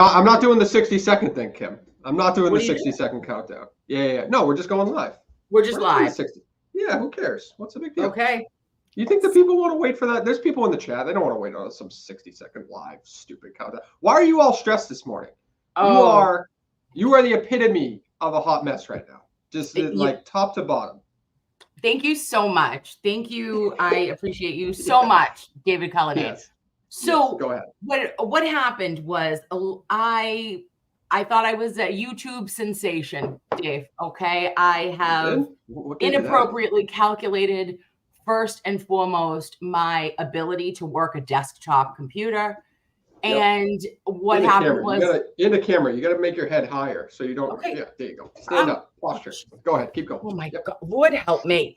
I'm not doing the 60-second thing, Kim. I'm not doing What the are you doing? 60-second countdown. Yeah. No, we're just going live. We're just We're not doing live. 60. Yeah, who cares? What's the big deal? Okay. You think the people want to wait for that? There's people in the chat. They don't want to wait on some 60-second live stupid countdown. Why are you all stressed this morning? Oh, You are the epitome of a hot mess right now. Just like top to bottom. thank you so much. Thank you. I appreciate you so much, David Cullinane. Yes. So go ahead. What happened was I thought I was a YouTube sensation, Dave. Okay. I have inappropriately calculated, first and foremost, my ability to work a desktop computer. And what happened was in the camera, you got to make your head higher so you don't. Okay. Yeah, there you go. Stand up, posture. Go ahead, keep going. Oh my God, Lord help me.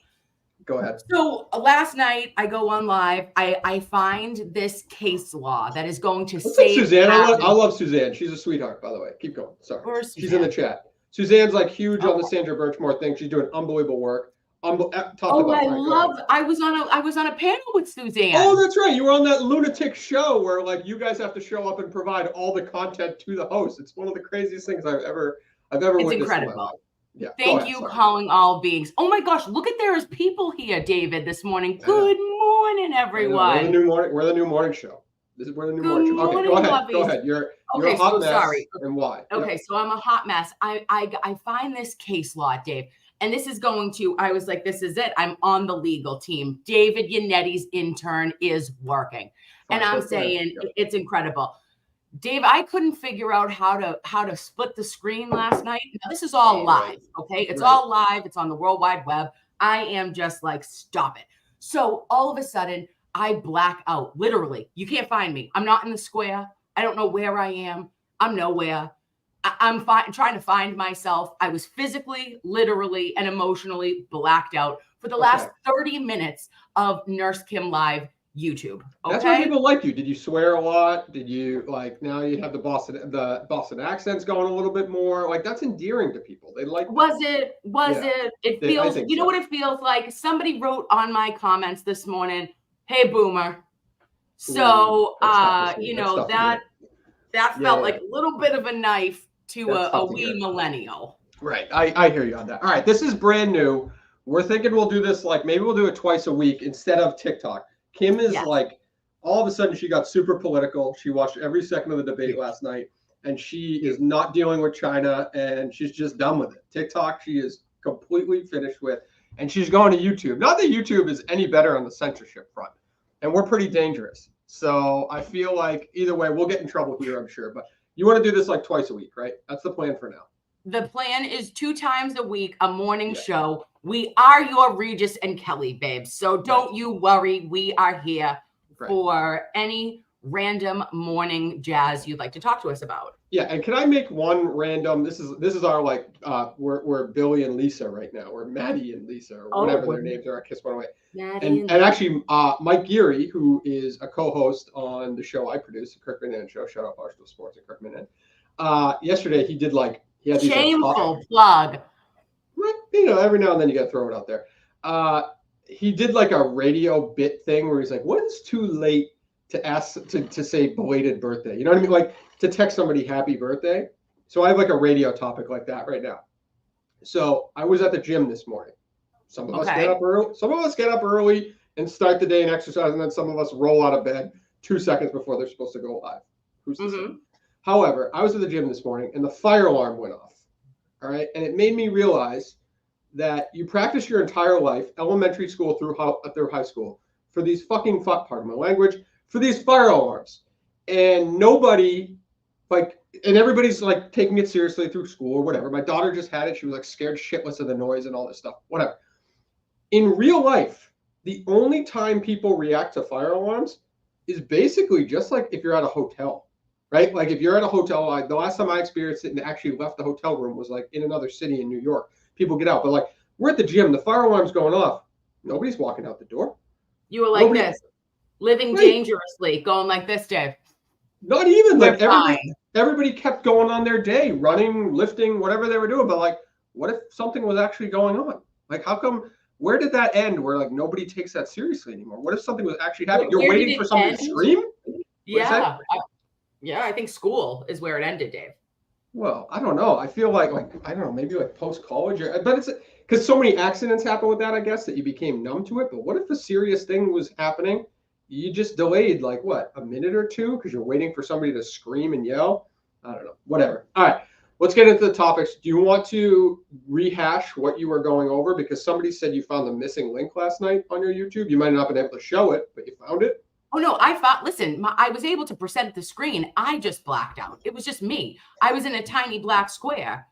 Go ahead. So last night I go on live. I find this case law that is going to save Suzanne. I love Suzanne. She's a sweetheart, by the way. Keep going. Sorry. She's in the chat. Suzanne's like huge on the Sandra Birchmore thing. She's doing unbelievable work. I was on a panel with Suzanne. Oh, that's right. You were on that lunatic show where like you guys have to show up and provide all the content to the host. It's one of the craziest things I've ever witnessed. It's incredible. Yeah. Thank you, calling all beings. Oh my gosh, look at there's people here, David, this morning. Good morning, everyone. We're the new morning show. We're the new morning show. Okay, go ahead. Go ahead. You're a hot mess. Sorry. And why? Okay, so I'm a hot mess. I find this case law, Dave. And this is I was like, this is it. I'm on the legal team. David Yannetti's intern is working. And I'm saying it's incredible. Dave, I couldn't figure out how to split the screen last night. Now, this is all live, okay? It's all live. It's on the World Wide Web. I am just like, stop it. So all of a sudden, I black out. Literally, you can't find me. I'm not in the square. I don't know where I am. I'm nowhere. I'm trying to find myself. I was physically, literally, and emotionally blacked out for the last 30 minutes of Nurse Kim Live YouTube. Okay? That's why people like you. Did you swear a lot? Did you now you have the Boston accents going a little bit more? Like that's endearing to people. They like. It feels. You know what it feels like? Somebody wrote on my comments this morning, "Hey, Boomer." So that felt like a little bit of a knife to a wee millennial. Right. I hear you on that. All right. This is brand new. We're thinking we'll do this maybe we'll do it twice a week instead of TikTok. Kim is all of a sudden she got super political. She watched every second of the debate last night and she is not dealing with China and she's just done with it. TikTok, she is completely finished with, and she's going to YouTube. Not that YouTube is any better on the censorship front, and we're pretty dangerous. So I feel like either way, we'll get in trouble here, I'm sure. But you want to do this like twice a week, right? That's the plan for now. The plan is 2 times a week, a morning show. We are your Regis and Kelly, babes. So don't you worry. We are here for any random morning jazz you'd like to talk to us about. Yeah, and can I make one random? This is our we're Billy and Lisa right now. We're Maddie and Lisa, or whatever their names are. Kiss One Away. And actually, Mike Geary, who is a co-host on the show I produce, the Kirk Minnan Show. Shout out Barstool Sports and Kirk Minnan. Yesterday he did he had these shameful plug. Every now and then you got to throw it out there. He did a radio bit thing where he's like, "When is too late to ask to say belated birthday?" You know what I mean? Like to text somebody happy birthday. So I have a radio topic like that right now. So I was at the gym this morning. Some of us get up early. Some of us get up early and start the day and exercise, and then some of us roll out of bed 2 seconds before they're supposed to go live. Who's to say? However, I was at the gym this morning and the fire alarm went off. All right. And it made me realize that you practice your entire life, elementary school through high school, for these fucking, pardon my language, for these fire alarms. And nobody, and everybody's taking it seriously through school or whatever. My daughter just had it. She was scared shitless of the noise and all this stuff, whatever. In real life, the only time people react to fire alarms is basically just if you're at a hotel. Right? If you're at a hotel, the last time I experienced it and actually left the hotel room was in another city in New York. People get out. But we're at the gym, the fire alarm's going off. Nobody's walking out the door. You were this, living dangerously, going like this, Dave. Not even. Everybody kept going on their day, running, lifting, whatever they were doing. But what if something was actually going on? How come, where did that end where nobody takes that seriously anymore? What if something was actually happening? You're waiting for somebody to scream? Yeah. Yeah, I think school is where it ended, Dave. Well, I don't know. I feel like I don't know, maybe like post college, but it's because so many accidents happen with that, I guess, that you became numb to it. But what if a serious thing was happening? You just delayed like what, a minute or two because you're waiting for somebody to scream and yell. I don't know. Whatever. All right, let's get into the topics. Do you want to rehash what you were going over? Because somebody said you found the missing link last night on your YouTube. You might not have been able to show it, but you found it. Oh no, I thought, listen, I was able to present the screen. I just blacked out. It was just me. I was in a tiny black square.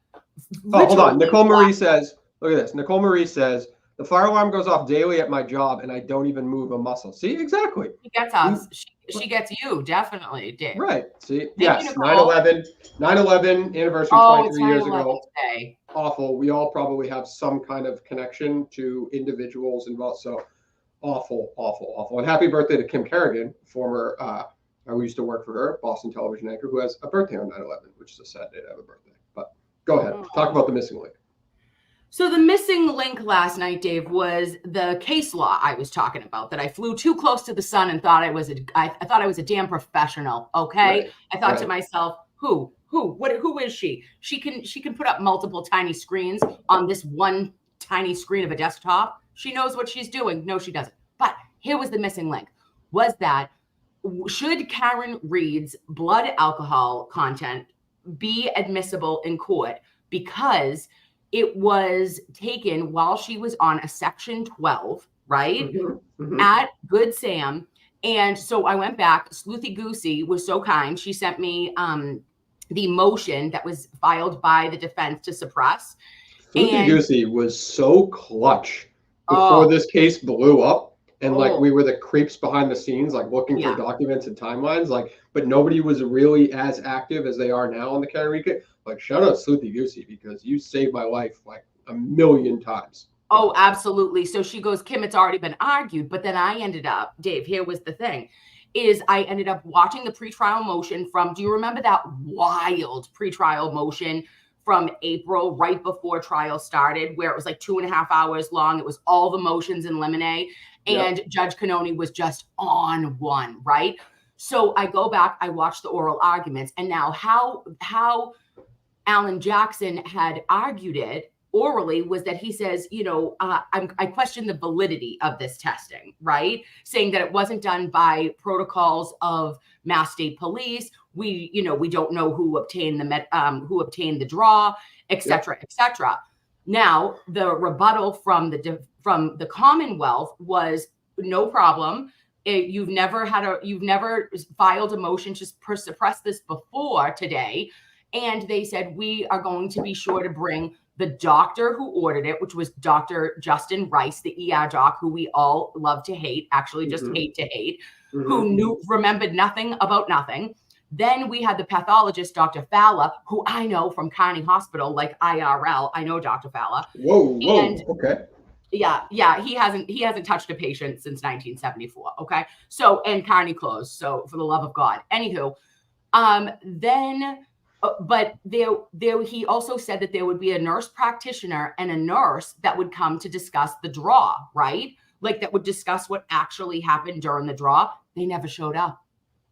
Oh, hold on. Nicole Marie black. says, look at this. Nicole Marie says, the fire alarm goes off daily at my job and I don't even move a muscle. See, exactly. She gets us. She gets you, definitely, Dave. Right. See, Thank yes, you, Nicole. 9/11 anniversary, Oh, 23 years ago. today. Awful. We all probably have some kind of connection to individuals involved. So awful, awful, awful. And happy birthday to Kim Kerrigan, former, I used to work for her, Boston television anchor, who has a birthday on 9/11, which is a sad day to have a birthday. But go ahead. Talk about the missing link. So the missing link last night, Dave, was the case law I was talking about, that I flew too close to the sun and thought I was a damn professional. Okay. Right. I thought to myself, who is she? She can put up multiple tiny screens on this one tiny screen of a desktop. She knows what she's doing. No, she doesn't. But here was the missing link, was that should Karen Reed's blood alcohol content be admissible in court because it was taken while she was on a Section 12, right? At Good Sam. And so I went back. Sleuthy Goosey was so kind. She sent me the motion that was filed by the defense to suppress. Sleuthy Goosey was so clutch before this case blew up. And like we were the creeps behind the scenes, like looking for documents and timelines, like, but nobody was really as active as they are now on the Karen Reed case. Like, shout out Sleuthy Goosey because you saved my life like a million times. Oh, absolutely. So she goes, Kim, it's already been argued. But then I ended up, Dave, here was the thing, is I ended up watching the pretrial motion from, do you remember that wild pretrial motion from April, right before trial started, where it was like 2.5 hours long? It was all the motions in limine. And Judge Cannoni was just on one, right? So I go back, I watch the oral arguments, and now how Alan Jackson had argued it orally was that he says, I question the validity of this testing, right? Saying that it wasn't done by protocols of Mass State Police. We don't know who obtained the draw, et cetera, et cetera. Now, the rebuttal from the Commonwealth was no problem. You've never filed a motion to suppress this before today. And they said, we are going to be sure to bring the doctor who ordered it, which was Dr. Justin Rice, the ER doc, who we all love to hate, actually just hate to hate, who remembered nothing about nothing. Then we had the pathologist, Dr. Falla, who I know from Kearney Hospital, like IRL. I know Dr. Falla. Whoa, okay. Yeah, he hasn't touched a patient since 1974. Okay, so, and Kearney closed. So for the love of God. Anywho, but there he also said that there would be a nurse practitioner and a nurse that would come to discuss the draw, right? Like that would discuss what actually happened during the draw. They never showed up.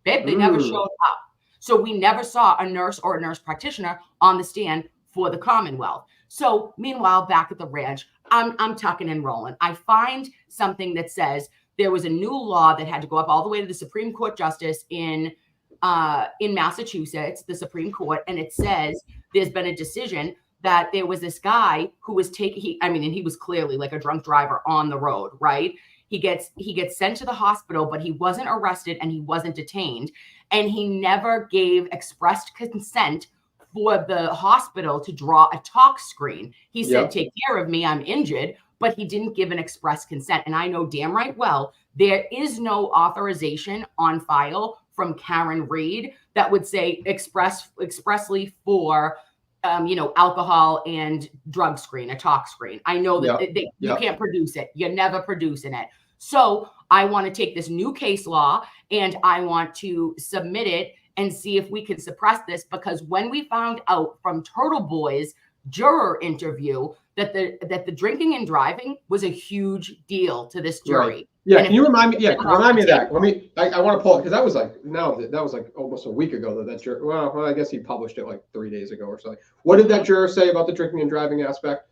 Babe, they never showed up. So we never saw a nurse or a nurse practitioner on the stand for the Commonwealth. So meanwhile, back at the ranch, I'm tucking and rolling. I find something that says there was a new law that had to go up all the way to the Supreme Court Justice in Massachusetts, the Supreme Court, and it says there's been a decision that there was this guy who was and he was clearly like a drunk driver on the road, right? He gets sent to the hospital, but he wasn't arrested and he wasn't detained, and he never gave expressed consent for the hospital to draw a talk screen. He said, take care of me, I'm injured, but he didn't give an express consent. And I know damn right well, there is no authorization on file from Karen Reed that would say expressly for, alcohol and drug screen, a talk screen. I know that you can't produce it. You're never producing it. So I want to take this new case law and I want to submit it and see if we can suppress this, because when we found out from Turtle Boy's juror interview that the drinking and driving was a huge deal to this jury. Yeah, And can if you remind me? Yeah, remind me of that. table, Let me. I want to pull it because that was like that was like almost a week ago that juror. Well, I guess he published it like 3 days ago or something. What did that juror say about the drinking and driving aspect?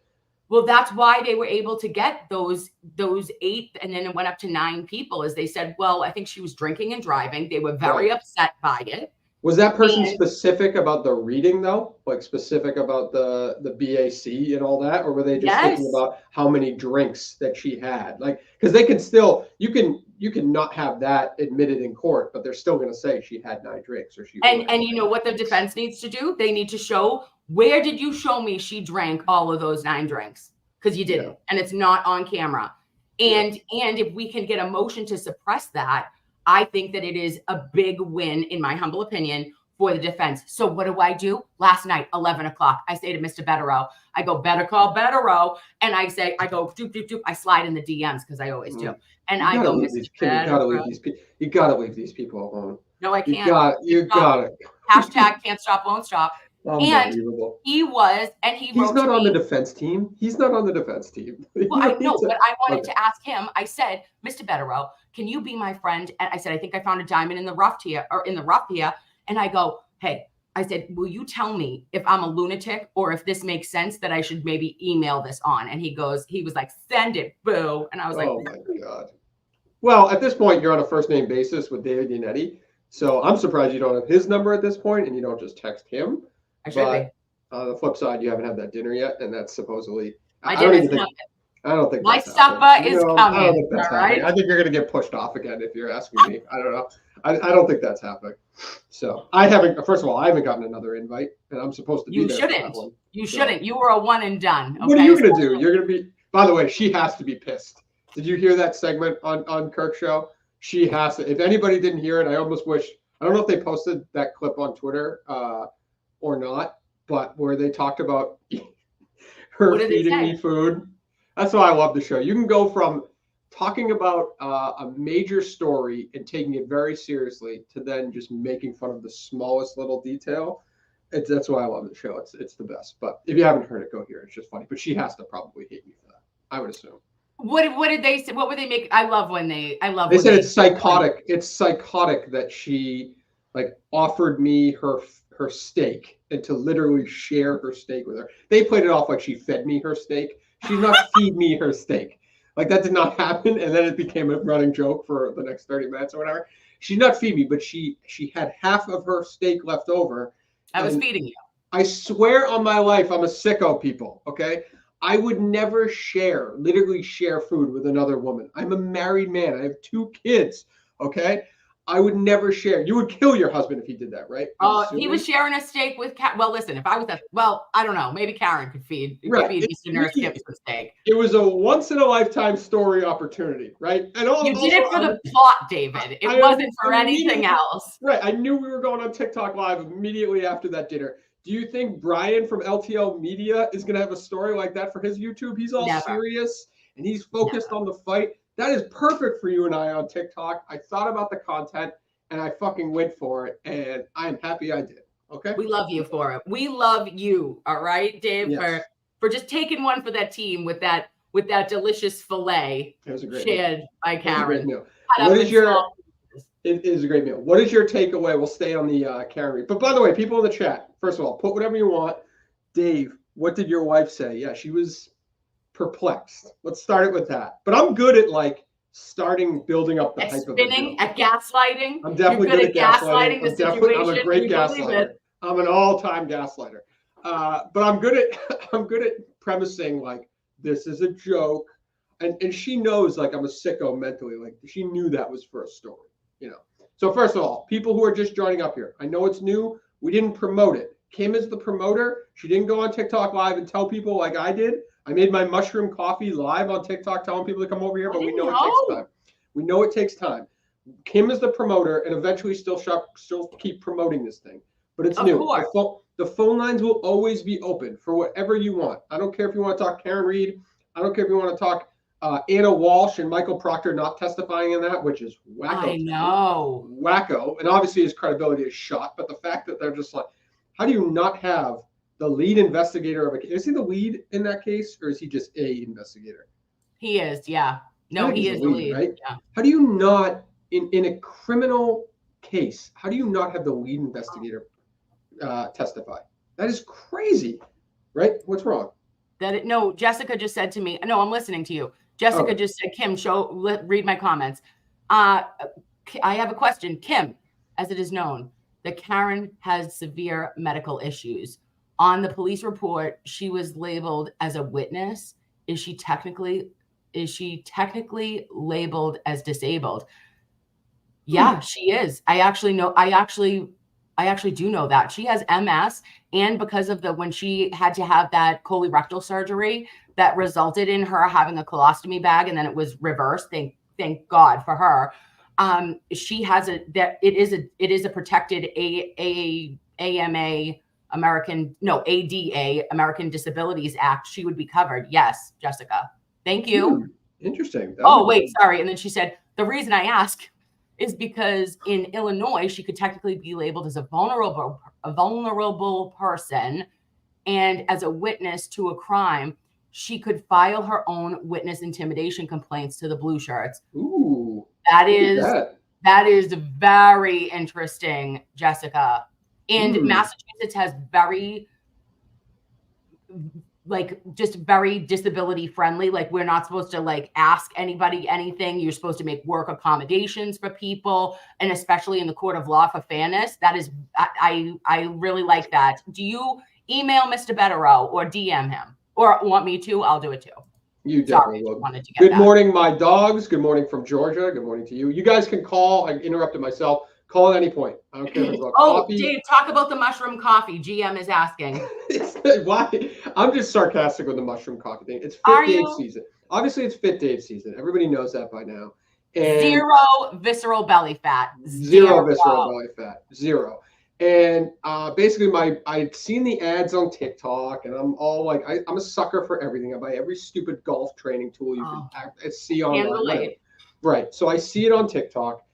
well, that's why they were able to get those 8, and then it went up to 9 people. As they said, well, I think she was drinking and driving. They were very upset by it. Was that person And specific about the reading though? Like specific about the BAC and all that, or were they just thinking yes, about how many drinks that she had? Like, because they can still you can not have that admitted in court, but they're still going to say she had 9 drinks or she and you know what the defense needs to do? They need to show, where did you show me she drank all of those 9 drinks? Because you didn't, and it's not on camera. And if we can get a motion to suppress that, I think that it is a big win, in my humble opinion, for the defense. So what do? Last night, 11 o'clock, I say to Mr. Betterow, I go, better call Betterow. And I go, doop, doop, doop. I slide in the DMs because I always do. And I go, Mr. Kim, you gotta leave Betterow. these people. You gotta leave these people alone. No, I can't. You got it. Hashtag can't stop, won't stop. Unbelievable. And he He's wrote not to on me. the defense team. He's not on the defense team. Well, I know, but I wanted to ask him. I said, Mr. Betterow, can you be my friend? And I said, I think I found a diamond in the rough here. And I go, hey, I said, will you tell me if I'm a lunatic or if this makes sense that I should maybe email this on? And he was like, send it, boo. And I was like, oh my God. Well, at this point, you're on a first name basis with David Yannetti. So I'm surprised you don't have his number at this point and you don't just text him. I should be. On the flip side, you haven't had that dinner yet, and that's supposedly. I don't think my supper is coming. I don't think that's all happening. right? I think you're going to get pushed off again if you're asking me. I don't know. I don't think that's happening. So I haven't. First of all, I haven't gotten another invite, and I'm supposed to be there. You shouldn't. You were a one and done. Okay? What are you going to do? You're going to be. By the way, she has to be pissed. Did you hear that segment on Kirk's show? She has to. If anybody didn't hear it, I almost wish. I don't know if they posted that clip on Twitter or not, but where they talked about her feeding me food. That's why I love the show. You can go from talking about a major story and taking it very seriously to then just making fun of the smallest little detail. That's why I love the show. It's the best. But if you haven't heard it, go hear it. It's just funny. But she has to probably hate me for that, I would assume. What did they say? What would they make? I love when they said it's psychotic. It's psychotic that she like offered me her steak and to literally share her steak with her. They played it off like she fed me her steak. She's not feed me her steak. Like that did not happen. And then it became a running joke for the next 30 minutes or whatever. She's not feed me, but she had half of her steak left over. I was feeding you. I swear on my life, I'm a sicko, people. Okay. I would never literally share food with another woman. I'm a married man. I have 2 kids. Okay. I would never share. You would kill your husband if he did that, right? He was sharing a steak with Well, listen, if I was I don't know. Maybe Karen could feed Mr. Nurse Kip some steak. It was a once in a lifetime story opportunity, right? And you did it for the plot, David. It wasn't for anything else. Right. I knew we were going on TikTok Live immediately after that dinner. Do you think Brian from LTL Media is going to have a story like that for his YouTube? He's all serious and he's focused on the fight. That is perfect for you and I on TikTok. I thought about the content and I fucking went for it, and I'm happy I did. Okay. We love you for it. We love you. All right, Dave, for just taking one for that team with that delicious filet shared by Karen. It is a great meal. What is your takeaway? We'll stay on the Karen read. But by the way, people in the chat, first of all, put whatever you want. Dave, what did your wife say? Yeah, she was perplexed. Let's start it with that. But I'm good at building up the hype of it. At gaslighting. I'm definitely good at gaslighting. The situation. I'm a great gaslighter. I'm an all-time gaslighter. But I'm good at premising like this is a joke. And she knows like I'm a sicko mentally. Like she knew that was for a story. So first of all, people who are just joining up here, I know it's new. We didn't promote it. Kim is the promoter. She didn't go on TikTok Live and tell people like I did. I made my mushroom coffee live on TikTok telling people to come over here, but we know it takes time. We know it takes time. Kim is the promoter and eventually still keep promoting this thing. But it's new. The phone lines will always be open for whatever you want. I don't care if you want to talk Karen Reed. I don't care if you want to talk Anna Walsh and Michael Proctor not testifying in that, which is wacko. I know. Wacko. And obviously his credibility is shot. But the fact that they're just like, how do you not have the lead investigator of a case? Is he the lead in that case or is he just a investigator? He is, yeah. No, he is the lead. right? Yeah. How do you not, in a criminal case, how do you not have the lead investigator testify? That is crazy, right? What's wrong? No, Jessica just said to me, no, I'm listening to you. Jessica just said, Kim, read my comments. I have a question. Kim, as it is known, that Karen has severe medical issues. On the police report, she was labeled as a witness. Is she technically labeled as disabled? Yeah, she is. I actually do know that. She has MS, and because of when she had to have that colorectal surgery that resulted in her having a colostomy bag, and then it was reversed. Thank God for her. She has it is a protected AMA ADA, American Disabilities Act. She would be covered. Yes, Jessica. Thank you. Interesting. Wait, sorry. And then she said, the reason I ask is because in Illinois, she could technically be labeled as a vulnerable person. And as a witness to a crime, she could file her own witness intimidation complaints to the blue shirts. Ooh. That is very interesting, Jessica. And Massachusetts has very disability friendly. Like, we're not supposed to ask anybody anything. You're supposed to make work accommodations for people, and especially in the court of law for fairness. That is, I really like that. Do you email Mr. Betterow or DM him, or want me to? I'll do it too. You definitely will. Good morning, my dogs. Good morning from Georgia. Good morning to you. You guys can call. I interrupted myself. Call at any point. I don't care if it's about coffee. Dave, talk about the mushroom coffee. GM is asking. Why? I'm just sarcastic with the mushroom coffee thing. It's Fit Dave season. Obviously, it's Fit Dave season. Everybody knows that by now. And zero visceral belly fat. Zero visceral belly fat. Zero. And basically, I'd seen the ads on TikTok, and I'm all like, I'm a sucker for everything. I buy every stupid golf training tool you can see online. Right. So I see it on TikTok.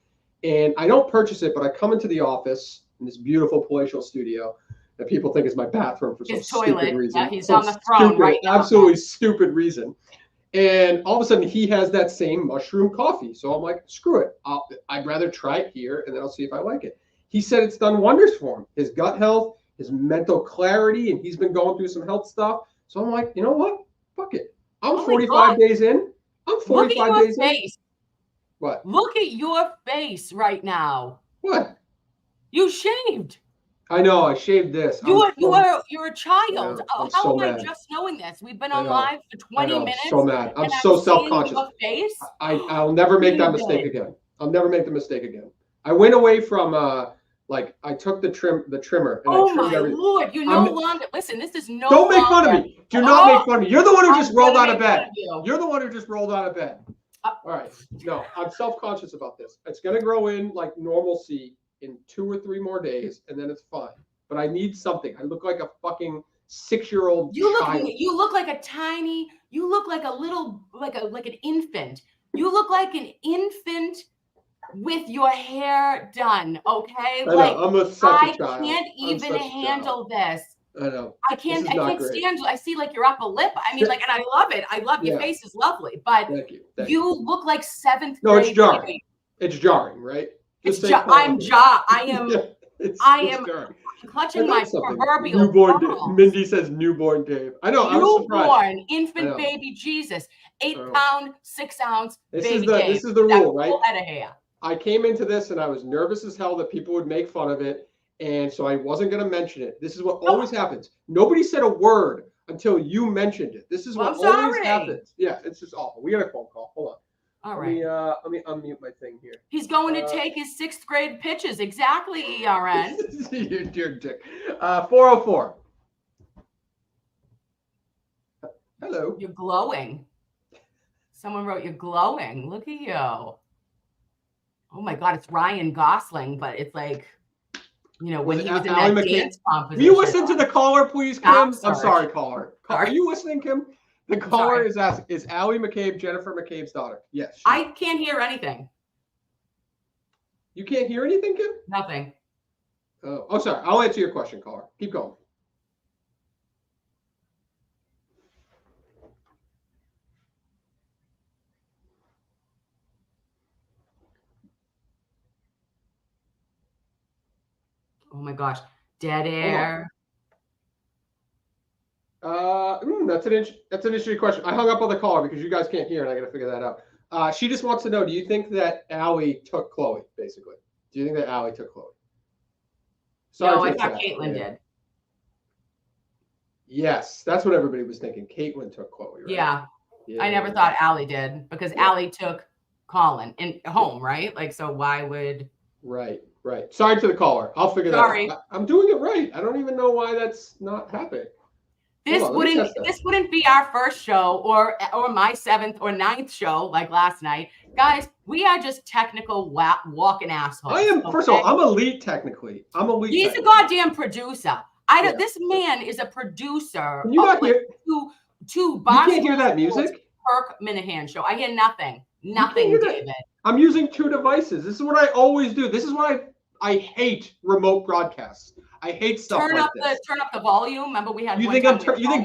And I don't purchase it, but I come into the office in this beautiful palatial studio that people think is my bathroom for some stupid reason. Yeah, he's on the throne right now. Absolutely stupid reason. And all of a sudden, he has that same mushroom coffee. So I'm like, screw it. I'd rather try it here, and then I'll see if I like it. He said it's done wonders for him. His gut health, his mental clarity, and he's been going through some health stuff. So I'm like, you know what? Fuck it. I'm 45 days in. I'm 45 days in. What? Look at your face right now. What? You shaved. I know. I shaved this. You're a child. How am I just knowing this? We've been on live for 20 minutes. I'm so mad. I'm so self-conscious. I'll never make that mistake again. I'll never make the mistake again. I went away from I took the trimmer. And oh my Lord! You no longer listen. This is no. Don't make fun of me. Do not make fun of me. You're the one who just rolled out of bed. You're the one who just rolled out of bed. All right. No, I'm self-conscious about this. It's going to grow in like normalcy in 2 or 3 more days, and then it's fine. But I need something. I look like a fucking 6-year-old child. You look like you look like a little, like an infant. You look like an infant with your hair done, okay? I know, I'm such a child. I can't even handle this. I know. I can't stand you. I see like your upper lip. I mean, and I love it. I love your face is lovely, but Thank you look like 7th grade. No, it's jarring. It's jarring, right? I am clutching my proverbial newborn. Mindy says newborn Dave. I know. Newborn infant baby Jesus, 8-pound, 6-ounce baby Dave. This is the rule, right? Head of hair. I came into this and I was nervous as hell that people would make fun of it. And so I wasn't going to mention it. This is what always happens. Nobody said a word until you mentioned it. This is what always happens. Yeah, it's just awful. We got a phone call. Hold on. All right. Let me unmute my thing here. He's going to take his 6th grade pitches. Exactly, ERN. You dear dick. 404. Hello. You're glowing. Someone wrote you're glowing. Look at you. Oh my God, it's Ryan Gosling, but it's like, when he was in that dance competition. Will you listen to the caller, please, Kim? I'm sorry, caller. Are you listening, Kim? The caller is asking, is Allie McCabe Jennifer McCabe's daughter? Yes. I can't hear anything. You can't hear anything, Kim? Nothing. Oh, sorry. I'll answer your question, caller. Keep going. my gosh. Dead Hold on. air. That's an interesting question. I hung up on the caller because you guys can't hear, and I got to figure that out. She just wants to know: do you think that Allie took Chloe? Basically, do you think that Allie took Chloe? Sorry, no, I thought Caitlin did. Yes, that's what everybody was thinking. Caitlin took Chloe, right? Yeah. I never thought Allie did because Allie took Colin in home, right? Like, so why would? Right. Sorry to the caller. I'll figure that out. I'm doing it right. I don't even know why that's not happening. This wouldn't be our first show or my 7th or 9th show like last night. Guys, we are just technical walking assholes. I am, okay? First of all, I'm elite technically. He's a goddamn producer. This man is a producer. Can you not hear? Two you can't hear that music? Kirk Minahan show. I hear nothing. Nothing, David. I'm using 2 devices. This is what I always do. This is why I hate remote broadcasts. I hate stuff turn up the volume. Remember we had. You think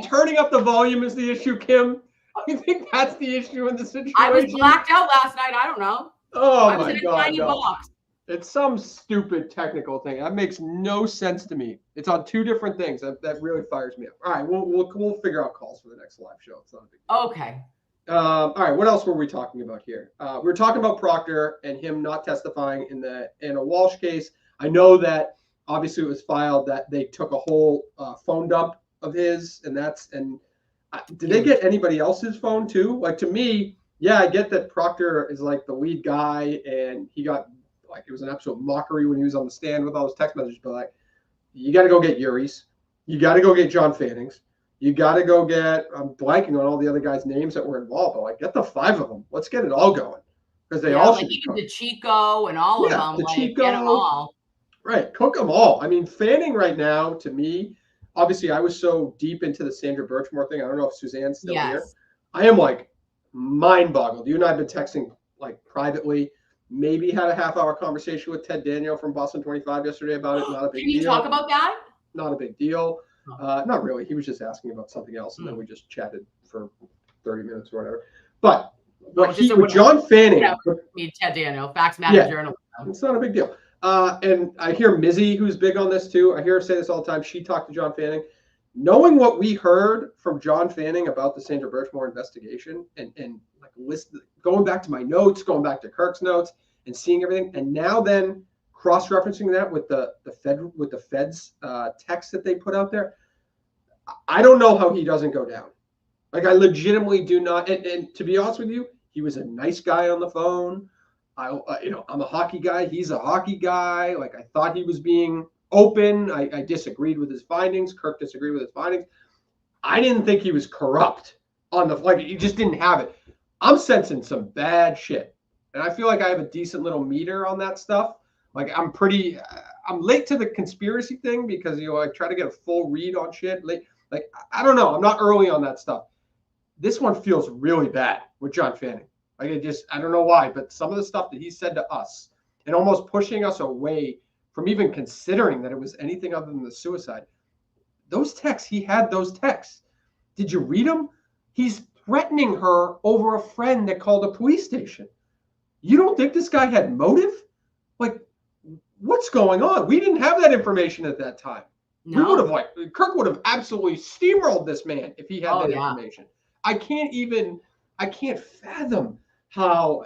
turning up the volume is the issue, Kim? You think that's the issue in the situation? I was blacked out last night. I don't know. Oh my God! Box. It's some stupid technical thing. That makes no sense to me. It's on 2 different things. That really fires me up. All right, we'll figure out calls for the next live show. It's not a big deal. Okay. All right, what else were we talking about here? We were talking about Proctor and him not testifying in a Walsh case. I know that obviously it was filed that they took a whole phone dump of his, and did they get anybody else's phone too? Like, to me, yeah, I get that Proctor is like the lead guy, and he got like, it was an absolute mockery when he was on the stand with all those text messages. But like, you got to go get Yuri's, you got to go get John Fanning's. You got to go get, I'm blanking on all the other guys' names that were involved, but like, get the 5 of them. Let's get it all going. Because they all should be even the Chico and all of them. Chico, get them all. Right. Cook them all. I mean, Fanning right now, to me, obviously I was so deep into the Sandra Birchmore thing. I don't know if Suzanne's still here. I am like mind boggled. You and I have been texting like privately, maybe had a half-hour conversation with Ted Daniel from Boston 25 yesterday about it. Not a big deal. Can you talk about that? Not a big deal. Not really. He was just asking about something else, and then we just chatted for 30 minutes or whatever. But with John Fanning, Ted Daniel, Facts Matter Journalism. It's not a big deal. And I hear Mizzy, who's big on this too. I hear her say this all the time. She talked to John Fanning. Knowing what we heard from John Fanning about the Sandra Birchmore investigation, and like going back to my notes, going back to Kirk's notes, and seeing everything, and now then cross-referencing that with the Fed's text that they put out there, I don't know how he doesn't go down. Like, I legitimately do not. And to be honest with you, he was a nice guy on the phone. I'm a hockey guy. He's a hockey guy. Like, I thought he was being open. I disagreed with his findings. Kirk disagreed with his findings. I didn't think he was corrupt he just didn't have it. I'm sensing some bad shit. And I feel like I have a decent little meter on that stuff. Like, I'm late to the conspiracy thing because, I try to get a full read on shit. Like, I don't know. I'm not early on that stuff. This one feels really bad with John Fanning. Like, I don't know why, but some of the stuff that he said to us and almost pushing us away from even considering that it was anything other than the suicide. Those texts, he had those texts. Did you read them? He's threatening her over a friend that called a police station. You don't think this guy had motive? Like, what's going on? We didn't have that information at that time. No. We would have Kirk would have absolutely steamrolled this man if he had that information. I can't fathom how.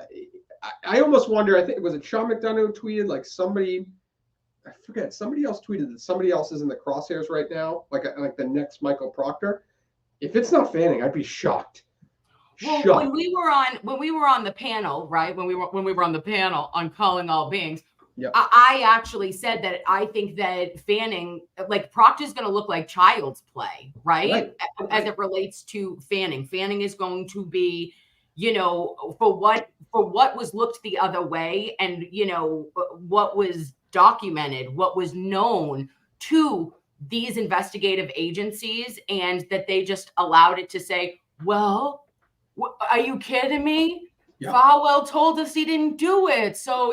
I almost wonder. I think it was Sean McDonough who tweeted, like, somebody else tweeted that somebody else is in the crosshairs right now, like the next Michael Proctor. If it's not Fanning, I'd be shocked. Well, when we were on the panel, right? When we were on the panel on Calling All Beings, I actually said that I think that Fanning, like, Proctor's going to look like child's play, right? As it relates to Fanning. Fanning is going to be, for what was looked the other way, and what was documented, what was known to these investigative agencies, and that they just allowed it to say, well, are you kidding me? Yeah. Falwell told us he didn't do it. So,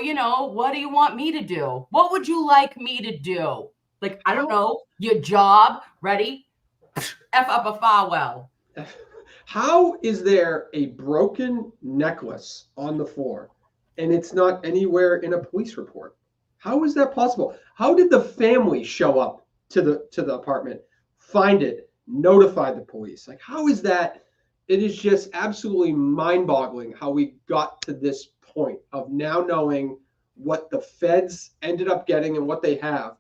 what do you want me to do? What would you like me to do? Like, I don't know, your job, ready? F up a Falwell. How is there a broken necklace on the floor and it's not anywhere in a police report? How is that possible? How did the family show up to the apartment, find it, notify the police? Like, how is that? It is just absolutely mind-boggling how we got to this point of now knowing what the feds ended up getting and what they have,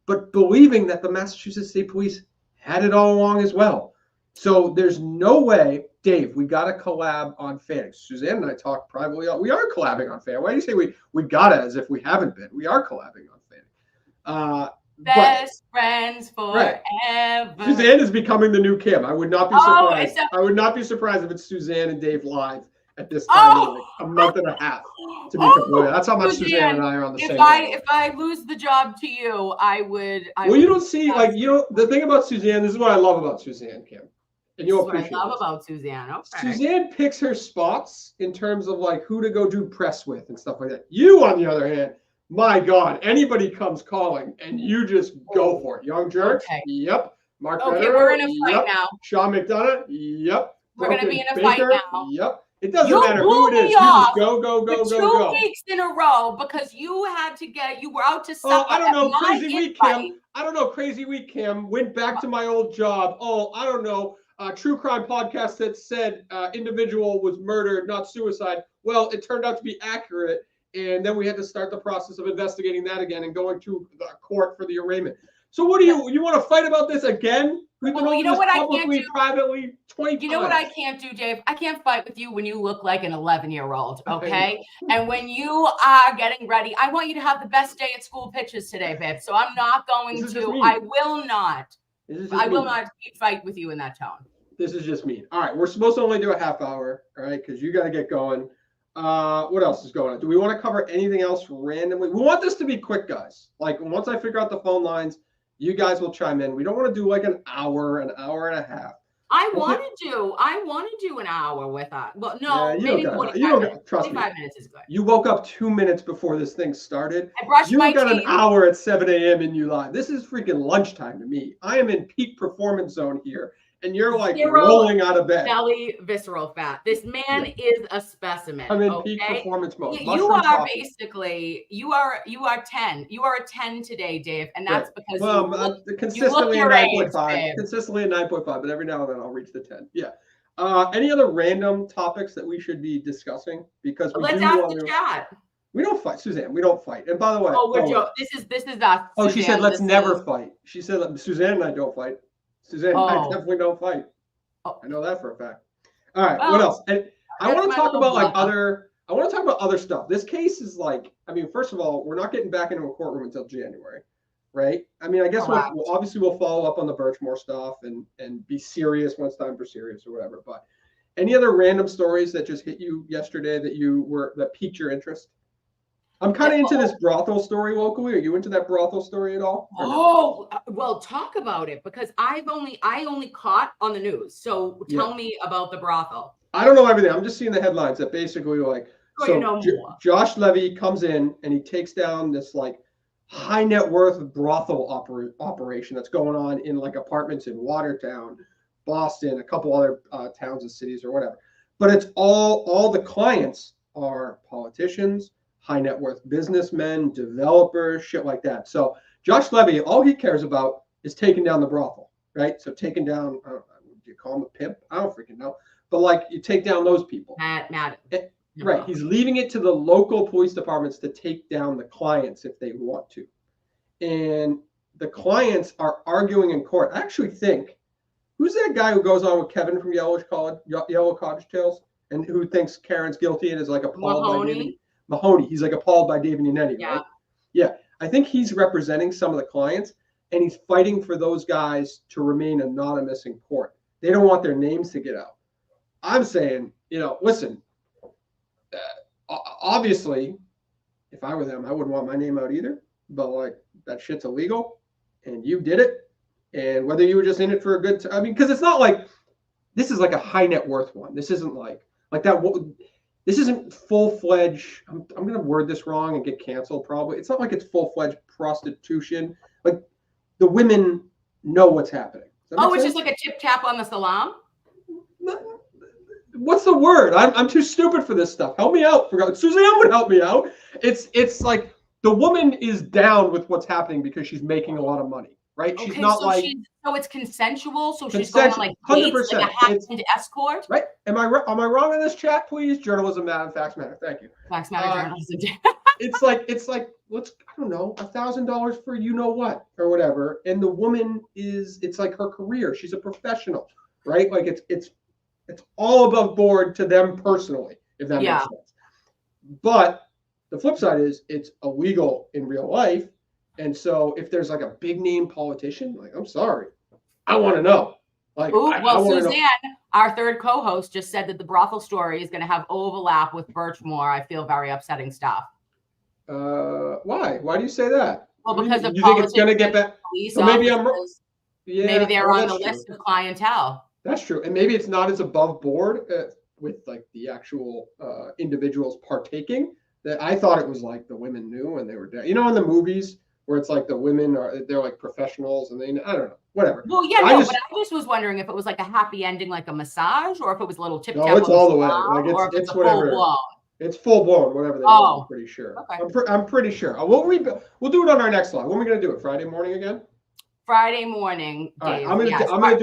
but believing that the Massachusetts State Police had it all along as well. So there's no way, Dave, we got to collab on fanning. Suzanne and I talked privately. We are collabing on fanning. Why do you say we got to as if we haven't been? We are collabing on fanning. Best friends forever. Right. Suzanne is becoming the new Kim. I would not be surprised. I would not be surprised if it's Suzanne and Dave live at this time in like a month and a half. To be completely, that's how much Suzanne and I are on the same. If I lose the job to you, I would. You don't see the thing about Suzanne. This is what I love about Suzanne, Kim, and you'll appreciate. What I love about Suzanne. Okay. Suzanne picks her spots in terms of like who to go do press with and stuff like that. You, on the other hand, my God, anybody comes calling and you just go for it. Young Jerks, yep. Mark Benner, we're in a fight now. Sean McDonough, yep. We're going to be in a fight now. Yep. It doesn't matter who it is. You just go. 2 weeks in a row because you were out to supper. I don't know, crazy week, Kim. I don't know, crazy week, Kim. Went back to my old job. I don't know. True crime podcast that said individual was murdered, not suicide. Well, it turned out to be accurate. And then we had to start the process of investigating that again and going to the court for the arraignment. So what do you want to fight about this again? We've been over this publicly, privately, 20 times. You know what I can't do, Dave? I can't fight with you when you look like an 11-year-old, okay? And when you are getting ready, I want you to have the best day at school pictures today, babe. So I'm not going to. I will not fight with you in that tone. This is just mean. All right, we're supposed to only do a half hour, all right? Because you got to get going. What else is going on? Do we want to cover anything else randomly? We want this to be quick, guys. Like once I figure out the phone lines, you guys will chime in. We don't want to do like an hour and a half. I want to do an hour with that. Well, no, maybe 45 minutes. Trust me. 45 minutes is good. You woke up 2 minutes before this thing started. I brushed my teeth. You got an hour at 7 a.m. and you live. This is freaking lunchtime to me. I am in peak performance zone here. And you're like rolling out of bed. Belly, visceral fat. This man is a specimen. I'm in peak performance mode. You are basically, you are 10. You are a 10 today, Dave. And that's because consistently a 9.5. Consistently a 9.5, but every now and then I'll reach the 10. Yeah. Any other random topics that we should be discussing? Because let's ask the chat. We don't fight, Suzanne. We don't fight. And by the way, this is us. Oh, Suzanne, she said let's never fight. She said Suzanne and I don't fight. Suzanne, I definitely don't fight. I know that for a fact. All right, what else? And I want to talk about other stuff. This case is like, I mean, first of all, we're not getting back into a courtroom until January, right? I mean, I guess we'll follow up on the Birchmore stuff and be serious when it's time for serious or whatever. But any other random stories that just hit you yesterday that piqued your interest? I'm kind of into this brothel story locally. Are you into that brothel story at all? Well, talk about it because I only caught on the news. So tell me about the brothel. I don't know everything. I'm just seeing the headlines that basically like Josh Levy comes in and he takes down this like high net worth brothel operation that's going on in like apartments in Watertown, Boston, a couple other towns and cities or whatever. But it's all the clients are politicians, high net worth businessmen, developers, shit like that. So Josh Levy, all he cares about is taking down the brothel, right? So taking down, do you call him a pimp? I don't freaking know. But like you take down those people. Right. He's leaving it to the local police departments to take down the clients if they want to. And the clients are arguing in court. I actually think, who's that guy who goes on with Kevin from Yellow Cottage Tales and who thinks Karen's guilty and is like appalled by David Mahoney. He's like appalled by David Yannetti, right? Yeah. I think he's representing some of the clients and he's fighting for those guys to remain anonymous in court. They don't want their names to get out. I'm saying, listen, obviously, if I were them, I wouldn't want my name out either. But like that shit's illegal and you did it. And whether you were just in it for a good time, I mean, because it's not like this is like a high net worth one. This isn't like that. This isn't full-fledged, I'm going to word this wrong and get canceled probably. It's not like it's full-fledged prostitution. Like the women know what's happening. It's just like a tip-tap on the salam? What's the word? I'm too stupid for this stuff. Help me out. Suzanne would help me out. It's like the woman is down with what's happening because she's making a lot of money, right? She's Okay, not so like so it's consensual. So she's going on like dates, like a 100%. It's high-end escort. right. Am I wrong in this chat, please? Journalism matter, facts matter. Thank you. Facts matter journalism. It's like let's I don't know $1,000 for you know what or whatever, and the woman it's like her career. She's a professional, right? Like it's all above board to them personally, if that makes sense. But the flip side is it's illegal in real life. And so if there's like a big name politician, like, I'm sorry, I want to know. Like, Ooh, I well, want to Suzanne, our third co-host, just said that the brothel story is going to have overlap with Birchmore. I feel very upsetting stuff. Why? Why do you say that? Well, because of you think it's going to get back? So maybe I'm yeah, maybe they're on the true. list of clientele. That's true, and maybe it's not as above board with like the actual individuals partaking. That I thought it was like the women knew and they were dead. You know, in the movies where it's like the women they're like professionals and I don't know, whatever. Well, yeah, but I just was wondering if it was like a happy ending, like a massage, or if it was a little tip. No, it's all the way. Like it's whatever. Full blown. It's full blown, whatever they want. I'm pretty sure. Okay. I'm pretty sure. We'll do it on our next live. When are we gonna do it? Friday morning again? Friday morning, Dave. All right, I'm gonna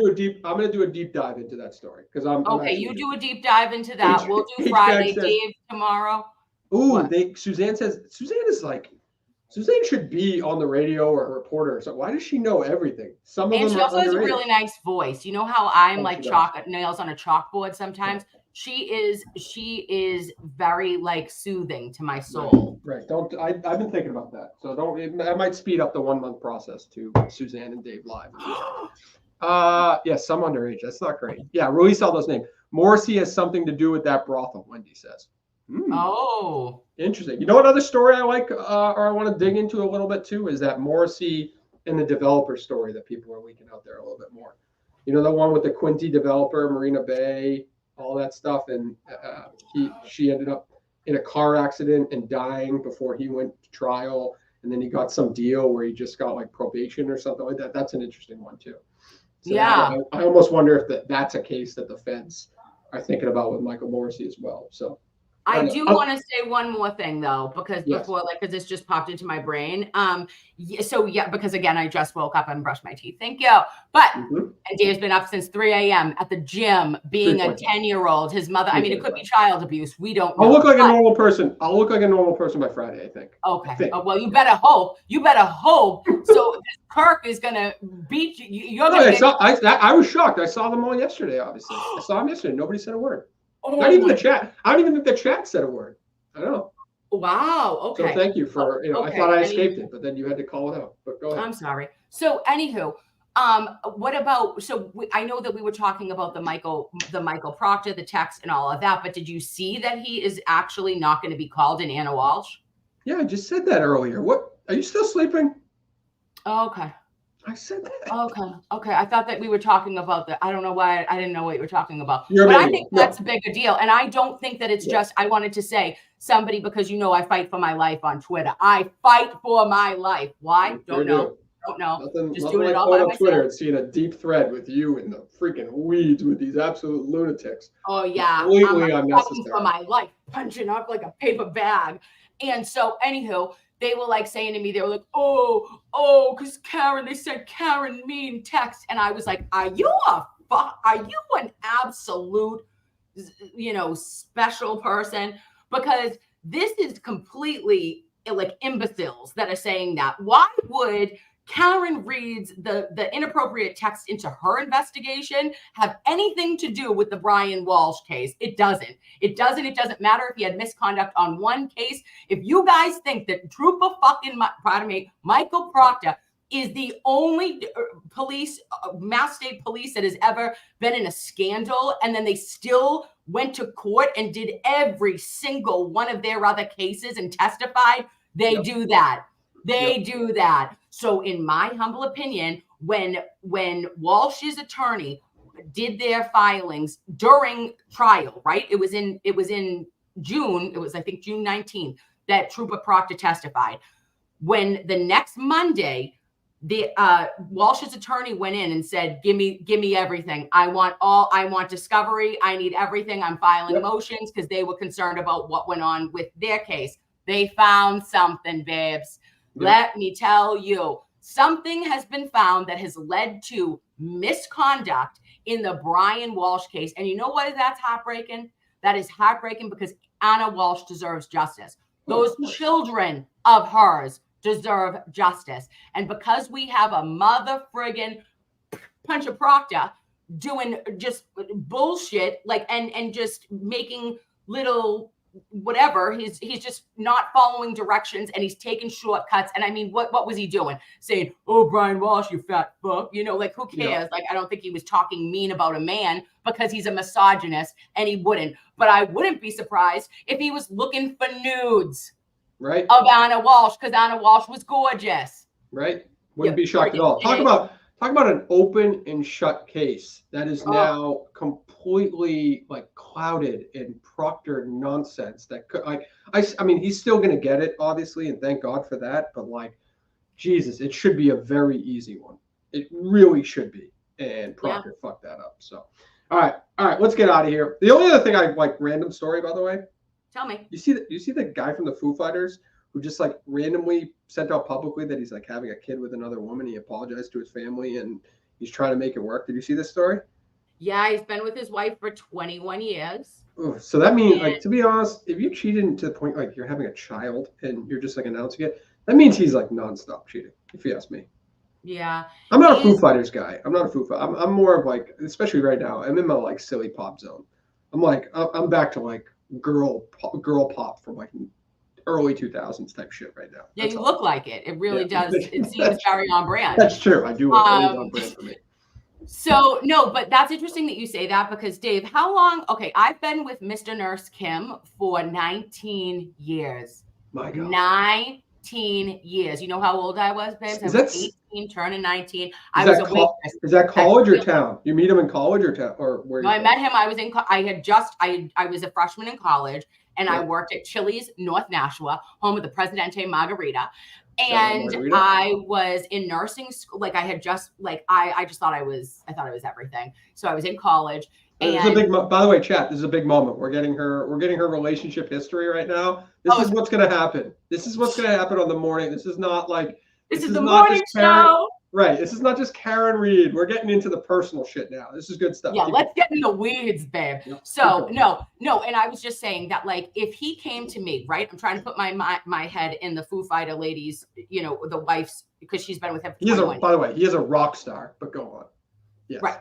do a deep dive into that story because I'm okay. You do a deep dive into that. We'll do Friday, Dave, tomorrow. Ooh, Suzanne should be on the radio or a reporter. So why does she know everything? Some of them she also has a really nice voice. You know how I'm like nails on a chalkboard sometimes? Yeah. She is very like soothing to my soul. Right. I've been thinking about that. So I might speed up the 1 month process to Suzanne and Dave live. Some underage. That's not great. Yeah, Ruiz Aldo's name. Morrissey has something to do with that brothel, Wendy says. Oh, interesting. You know what other story I like or I want to dig into a little bit too is that Morrissey and the developer story that people are leaking out there a little bit more. You know, the one with the Quinty developer, Marina Bay, all that stuff, and she ended up in a car accident and dying before he went to trial, and then he got some deal where he just got like probation or something like that. That's an interesting one too. So yeah, I almost wonder if that's a case that the feds are thinking about with Michael Morrissey as well. So I do want to say one more thing though, because because this just popped into my brain. Because again, I just woke up and brushed my teeth. Thank you. But and Dave's been up since 3 a.m. at the gym, being a 10-year-old. His mother. I mean, it could be child abuse. We don't know. I'll look like a normal person. I'll look like a normal person by Friday, I think. Okay. Well, you better hope. So Kirk is gonna beat you. I was shocked. I saw them all yesterday. Obviously, I saw them yesterday. Nobody said a word. Not even the chat. I don't even think the chat said a word. I don't know. Wow. Okay. So thank you for I thought I escaped it, but then you had to call it out. But go ahead. I'm sorry. So anywho, what about? I know that we were talking about the Michael Proctor, the text, and all of that. But did you see that he is actually not going to be called in Anna Walsh? Yeah, I just said that earlier. What? Are you still sleeping? Oh, okay. I said that. Okay. I thought that we were talking about that. I don't know why I didn't know what you were talking about. But I think that's a bigger deal. And I don't think that it's just, I wanted to say somebody, because I fight for my life on Twitter. I fight for my life. Why? Don't know. Just doing it all by myself. Twitter and seeing a deep thread with you in the freaking weeds with these absolute lunatics. Oh yeah. Completely unnecessary. Fighting for my life, punching up like a paper bag. And so anywho, they were like saying to me, they were like, oh, because Karen, they said Karen mean text. And I was like, are you an absolute, special person? Because this is completely like imbeciles that are saying that. Why would Karen reads the inappropriate text into her investigation have anything to do with the Brian Walsh case? It doesn't. It doesn't matter if he had misconduct on one case. If you guys think that Michael Proctor is the only Mass State Police that has ever been in a scandal, and then they still went to court and did every single one of their other cases and testified, they do that. They do that. So in my humble opinion, when Walsh's attorney did their filings during trial, right? It was in June. It was, I think, June 19th that Trooper Proctor testified. When the next Monday, the Walsh's attorney went in and said, give me everything. I want discovery. I need everything. I'm filing motions because they were concerned about what went on with their case. They found something, babes. Yep. Let me tell you, something has been found that has led to misconduct in the Brian Walsh case. And you know what? That's heartbreaking. That is heartbreaking because Anna Walsh deserves justice. Those children of hers deserve justice. And because we have a mother friggin' Punch Proctor doing just bullshit, like and just making little whatever, he's just not following directions and he's taking shortcuts. And I mean, what was he doing? Saying, "Oh, Brian Walsh, you fat fuck," you know, like who cares? Yeah. Like I don't think he was talking mean about a man because he's a misogynist and he wouldn't. But I wouldn't be surprised if he was looking for nudes, right, of Anna Walsh, because Anna Walsh was gorgeous. Right, wouldn't be shocked at all. Talk about an open and shut case that is now completely like clouded and proctored nonsense. That could, like, I mean, he's still going to get it, obviously, and thank God for that. But like, Jesus, it should be a very easy one. It really should be. And Proctor fucked that up. So, all right, let's get out of here. The only other thing I like, random story, by the way. Tell me. You see the guy from the Foo Fighters who just like randomly sent out publicly that he's like having a kid with another woman. He apologized to his family and he's trying to make it work. Did you see this story? Yeah, he's been with his wife for 21 years. Ooh, so that means, like, to be honest, if you cheated to the point like you're having a child and you're just like announcing it, that means he's like nonstop cheating, if you ask me. Yeah. I'm not a Foo Fighters guy. I'm not a Foo Fighter. I'm more of like, especially right now, I'm in my like silly pop zone. I'm like, I'm back to like girl pop from like early 2000s type shit right now. Yeah, you look like it. It really does. It seems very on brand. That's true. I do look on brand for me. So, no, but that's interesting that you say that because, Dave, how long? Okay, I've been with Mr. Nurse Kim for 19 years. My God. 19 years. You know how old I was, babe? I was 18, turning 19. Is that college or town? You meet him in college or town? Or where? No, I met him. I was a freshman in college. And I worked at Chili's, North Nashua, home of the Presidente Margarita. And I was in nursing school. Like I just thought I was everything. So I was in college. This is a big, by the way, chat, this is a big moment. We're getting her relationship history right now. This is what's going to happen. This is what's going to happen on the morning. This is not like, this is the morning show. Right. This is not just Karen Reed. We're getting into the personal shit now. This is good stuff. Yeah, let's get in the weeds, babe. Yep. So no. And I was just saying that, like, if he came to me, right? I'm trying to put my head in the Foo Fighter ladies, you know, the wife's, because she's been with him for 21 by the way, he is a rock star, but go on. Yes. Right.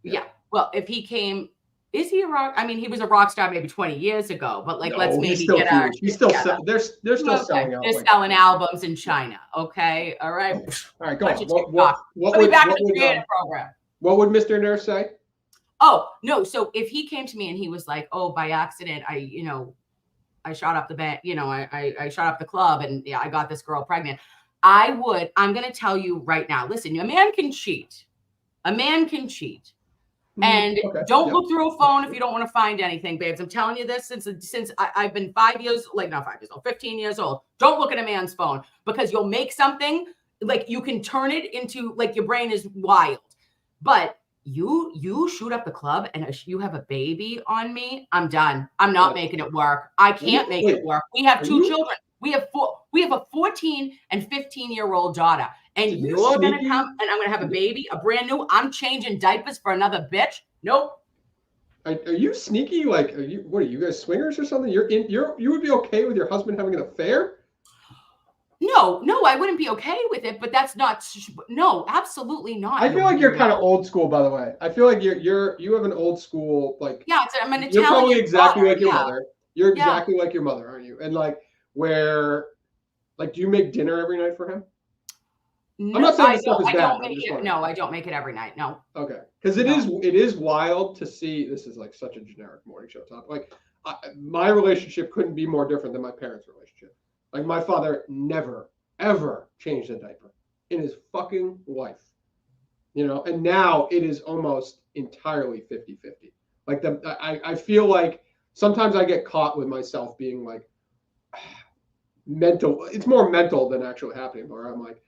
Yeah. Well, if he came, is he a rock? I mean, he was a rock star maybe 20 years ago, but like, let's maybe get our. He's still they're still selling out. They're selling albums in China. Okay. All right. All right. Go on. Let me back to the creative program. What would Mr. Nurse say? Oh, no. So if he came to me and he was like, "Oh, by accident, I shot up the I shot up the club and I got this girl pregnant," I'm going to tell you right now, listen, a man can cheat. And don't look through a phone if you don't want to find anything, babes. I'm telling you this since I've been 5 years, like not 5 years old, 15 years old. Don't look at a man's phone because you'll make something, like you can turn it into, like, your brain is wild. But you shoot up the club and you have a baby on me, I'm done. I'm not making it work. I can't make it work. We have two children. We have a 14 and 15-year-old daughter. And you're going to come and I'm going to have a baby, a brand new, I'm changing diapers for another bitch. Nope. Are you sneaky? Like, what are you guys, swingers or something? You would be okay with your husband having an affair? No, I wouldn't be okay with it, but that's not, no, absolutely not. I feel like you're kind of old school, by the way. I feel like you have an old school, like, yeah, I'm an Italian. You're probably exactly like your mother. You're exactly like your mother, aren't you? And like, where, like, do you make dinner every night for him? No, I'm not saying this stuff is bad. I don't make it every night. No. Okay, because it is wild to see. This is like such a generic morning show topic. Like, my relationship couldn't be more different than my parents' relationship. Like, my father never ever changed a diaper in his fucking life, and now it is almost entirely 50-50. Like, I feel like sometimes I get caught with myself being like mental. It's more mental than actually happening, where I'm like,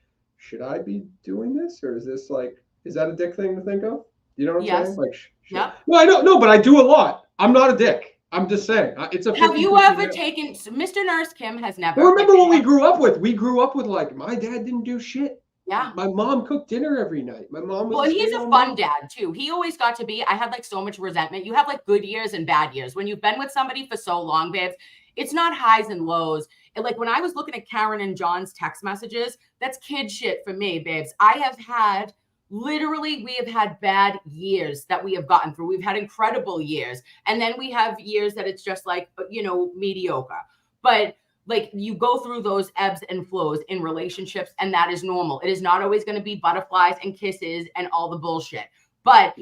should I be doing this, or is that a dick thing to think of? You know what I'm saying? Like, yeah. Well, I don't know, but I do a lot. I'm not a dick. I'm just saying, it's a 50-50. Have you ever taken, Mr. Nurse Kim has never. Well, remember what we grew up with? We grew up with like, my dad didn't do shit. Yeah. My mom cooked dinner every night. My mom was. Well, and he's a fun dad too. He always got to be, I had like so much resentment. You have like good years and bad years. When you've been with somebody for so long, babes, it's not highs and lows. And like when I was looking at Karen and John's text messages, that's kid shit for me, babes. I have had, literally, we have had bad years that we have gotten through. We've had incredible years. And then we have years that it's just like, you know, mediocre. But like you go through those ebbs and flows in relationships, and that is normal. It is not always going to be butterflies and kisses and all the bullshit. But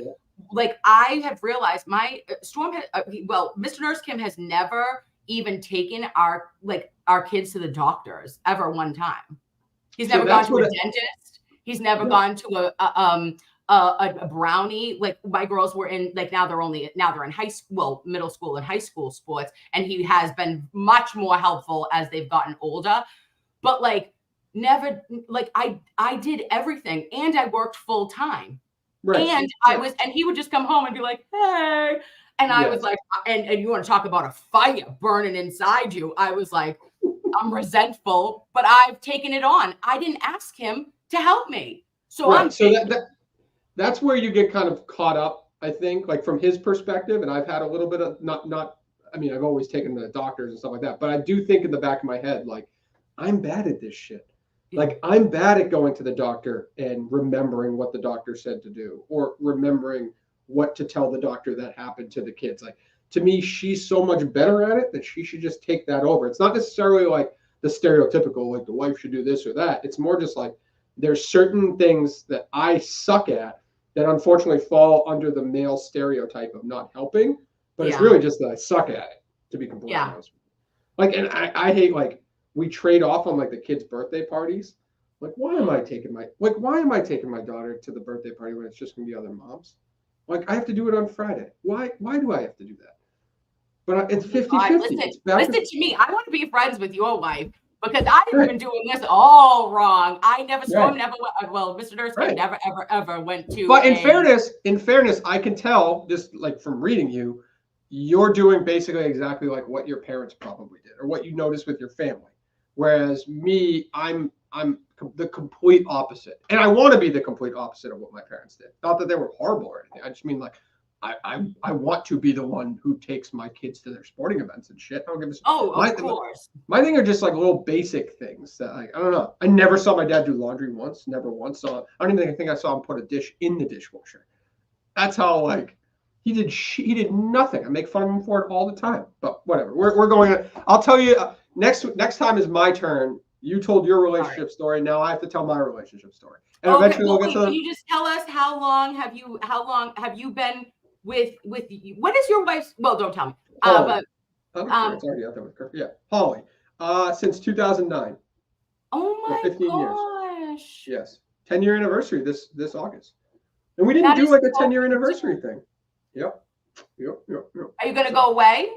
like I have realized my Storm had, well, Mr. Nurse Kim has never even taken our kids to the doctors ever one time. He's never gone to a dentist. He's never gone to a brownie. Like my girls were in, like now they're in high school, well, middle school and high school sports. And he has been much more helpful as they've gotten older, but like never, like I did everything and I worked full time. Right. And he would just come home and be like, hey. And I was like, and you want to talk about a fire burning inside you. I was like, I'm resentful, but I've taken it on. I didn't ask him to help me. So that's where you get kind of caught up, I think, like from his perspective. And I've had a little bit of I mean, I've always taken the doctors and stuff like that, but I do think in the back of my head, like, I'm bad at this shit. Like, I'm bad at going to the doctor and remembering what the doctor said to do, or remembering what to tell the doctor that happened to the kids. Like, to me, she's so much better at it that she should just take that over. It's not necessarily like the stereotypical, like the wife should do this or that. It's more just like, there's certain things that I suck at that unfortunately fall under the male stereotype of not helping, but it's really just that I suck at it, to be completely honest. Like, and I hate, like, we trade off on like the kids' birthday parties. Like, why am I taking my daughter to the birthday party when it's just gonna be other moms? Like, I have to do it on Friday. Why do I have to do that? But it's 50-50. Listen to me. I want to be friends with your wife because I've been doing this all wrong. I never saw him. Well, Mr. Nurse never, ever went to. But in fairness, I can tell just like from reading you, you're doing basically exactly like what your parents probably did or what you noticed with your family. Whereas me, I'm the complete opposite. And I want to be the complete opposite of what my parents did. Not that they were horrible or anything. I just mean like I want to be the one who takes my kids to their sporting events and shit. I don't give a of course. My thing are just like little basic things that like, I don't know. I never saw my dad do laundry once. Never once saw. I don't even think I saw him put a dish in the dishwasher. That's how like he did nothing. I make fun of him for it all the time. But whatever. We're going. I'll tell you next time is my turn. You told your relationship story. Now I have to tell my relationship story. And eventually we'll get to. Can you just tell us how long have you been with what is your wife's? Well, don't tell me. It's already out there with her. Yeah, Holly. Since 2009. Oh my 15 gosh. Years. Yes, 10-year anniversary this August, and we didn't do like a 10-year anniversary thing. Yep. Are you gonna go away?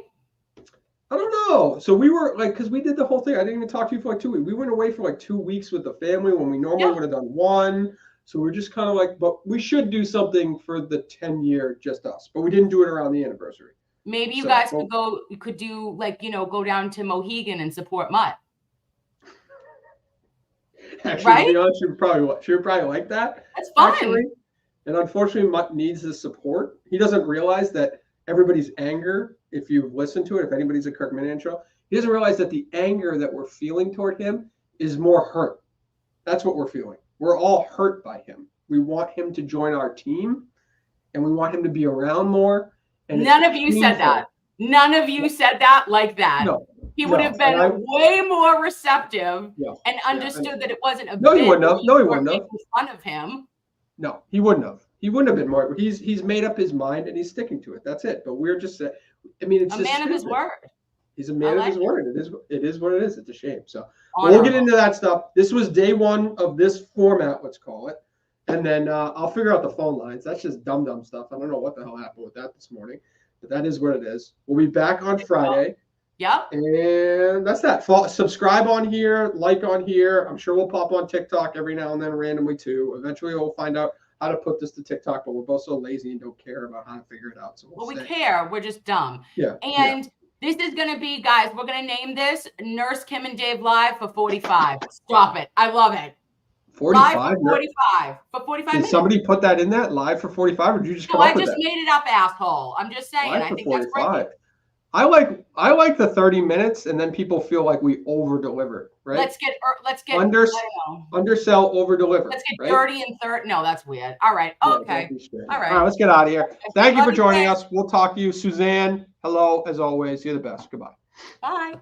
I don't know. So we were like, because we did the whole thing. I didn't even talk to you for like 2 weeks. We went away for like 2 weeks with the family when we normally would have done one. So we're just kind of like, but we should do something for the 10-year, just us. But we didn't do it around the anniversary. Maybe you guys could do like, go down to Mohegan and support Mutt. Actually, to be honest, she would probably like that. That's fine. Actually. And unfortunately, Mutt needs the support. He doesn't realize that everybody's anger, if you've listened to it, if anybody's a Kirk Minian show, he doesn't realize that the anger that we're feeling toward him is more hurt. That's what we're feeling. We're all hurt by him. We want him to join our team, and we want him to be around more. And none of you said that. None of you said that like that. No. He would have been way more receptive and understood that it wasn't a No, he wouldn't have. No, he wouldn't have. Making fun of him. No, he wouldn't have. He wouldn't have been more. He's made up his mind and he's sticking to it. That's it. But we're just, I mean, it's a man of his word. He's a man of his word. It is what it is. It's a shame. So we'll get into that stuff. This was day one of this format, let's call it. And then I'll figure out the phone lines. That's just dumb stuff. I don't know what the hell happened with that this morning, but that is what it is. We'll be back on Friday. Yep. And that's that. Subscribe on here, like on here. I'm sure we'll pop on TikTok every now and then randomly too. Eventually we'll find out how to put this to TikTok, but we're both so lazy and don't care about how to figure it out. So well, we care. We're just dumb. Yeah. And this is going to be, guys, we're going to name this Nurse Kim and Dave Live for 45. Stop it. I love it. 45? Live for 45. For 45 minutes. Did somebody put that in that live for 45, or did you just come No, up I with just that? made it up, asshole. I'm just saying. Live I for think that's 45. great. I like the 30 minutes, and then people feel like we over deliver, right? Let's get undersell, over deliver. Let's get right? dirty and 30. No, that's weird. All right. Okay. All right. Let's get out of here. Thank you for joining us. We'll talk to you. Suzanne, hello, as always. You're the best. Goodbye. Bye.